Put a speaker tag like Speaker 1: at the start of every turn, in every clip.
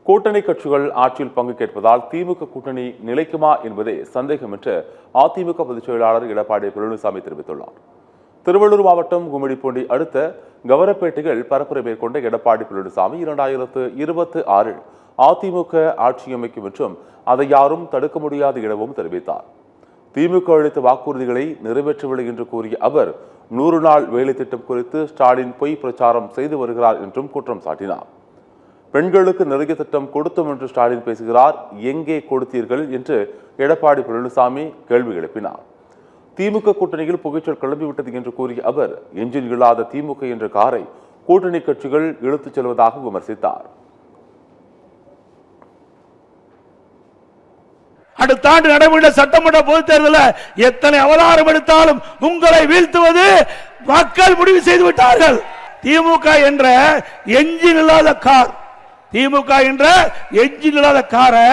Speaker 1: கூட்டணி கட்சிகள் ஆட்சியில் பங்கு கேட்பதால் திமுக கூட்டணி நிலைக்குமா என்பதே சந்தேகம் என்று அதிமுக பொதுச் செயலாளர் எடப்பாடி பழனிசாமி தெரிவித்துள்ளார். திருவள்ளூர் மாவட்டம் கும்மிடிப்பூண்டி அடுத்த கவரப்பேட்டையில் பரப்புரை மேற்கொண்ட எடப்பாடி பழனிசாமி 2026 அதிமுக ஆட்சி அமைக்கும் என்றும் அதை யாரும் தடுக்க முடியாது எனவும் தெரிவித்தார். திமுக அளித்த வாக்குறுதிகளை நிறைவேற்றவில்லை என்று கூறிய அவர் 100 நாள் வேலை திட்டம் குறித்து ஸ்டாலின் பொய் பிரச்சாரம் செய்து வருகிறார் என்றும் குற்றம் சாட்டினார். பெண்களுக்கு நிறைய திட்டம் கொடுத்தோம் என்று ஸ்டாலின் பேசுகிறார், எங்கே கொடுத்தீர்கள் என்று எடப்பாடி பழனிசாமி கேள்வி எழுப்பினார். திமுக கூட்டணியில் புகைச்சல் கிளம்பிவிட்டது என்று கூறிய அவர் எஞ்சின் இல்லாத திமுக என்ற காரை கூட்டணி கட்சிகள் இழுத்துச் செல்வதாக விமர்சித்தார்.
Speaker 2: அடுத்த ஆண்டு நடைபெற்ற சட்டமன்ற பொதுத் தேர்தலில் எத்தனை அவதாரம் எடுத்தாலும் உங்களை வீழ்த்துவது மக்கள் முடிவு செய்து விட்டார்கள். திமுக என்ற எஞ்சின் இல்லாத கார், திமுக என்ற எஞ்சின் இல்லாத காரை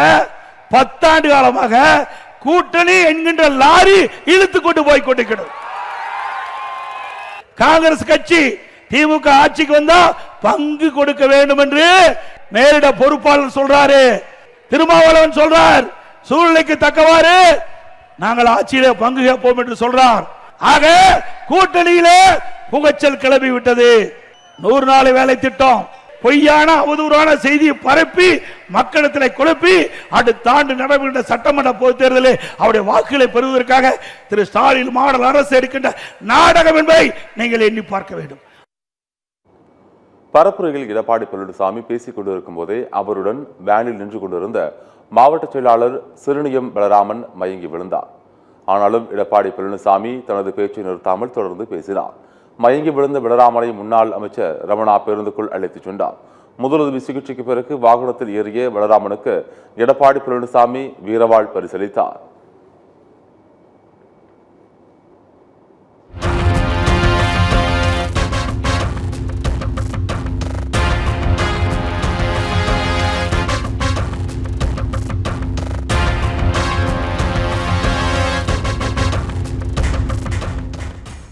Speaker 2: 10 ஆண்டு காலமாக கூட்டணி என்கின்ற லாரி இழுத்துக் கொண்டு போய் கொண்டிருக்கிறது. காங்கிரஸ் கட்சி திமுக ஆட்சிக்கு வந்தா பங்கு கொடுக்க வேண்டும் என்று மேலிட பொறுப்பாளர் சொல்றாரு, திருமாவளவன் சொல்றார், சூழ்நிலைக்கு தக்கவாறு நாங்கள் ஆட்சியிலே பங்கு கேட்போம் என்று சொல்றார். ஆக கூட்டணியிலே புகைச்சல் கிளம்பி விட்டது. 100 நாள் வேலை திட்டம் பொய்யான அவதூறான செய்தியை பரப்பி மக்களிடத்தில் குழப்பி அடுத்த ஆண்டு நடைபெறுகின்ற சட்டமன்ற பொதுத் தேர்தலில் அவருடைய வாக்குகளை பெறுவதற்காக திரு ஸ்டாலின் மாடல் அரசு எடுக்கின்ற நாடகம் என்பதை நீங்கள் எண்ணி பார்க்க வேண்டும்.
Speaker 1: பரப்புரையில் எடப்பாடி பழனிசாமி பேசிக் கொண்டிருக்கும் போதே அவருடன் வேனில் நின்று கொண்டிருந்த மாவட்ட செயலாளர் சிறுனியம் பலராமன் மயங்கி விழுந்தார். ஆனாலும் எடப்பாடி பழனிசாமி தனது பேச்சை நிறுத்தாமல் தொடர்ந்து பேசினார். மயங்கி விழுந்த பலராமனை முன்னாள் அமைச்சர் ரமணா பேருந்துக்குள் அழைத்துச் சென்றார். முதலுதவி சிகிச்சைக்கு பிறகு வாகனத்தில் ஏறிய பலராமனுக்கு எடப்பாடி பழனிசாமி வீரவாள் பரிசளித்தார்.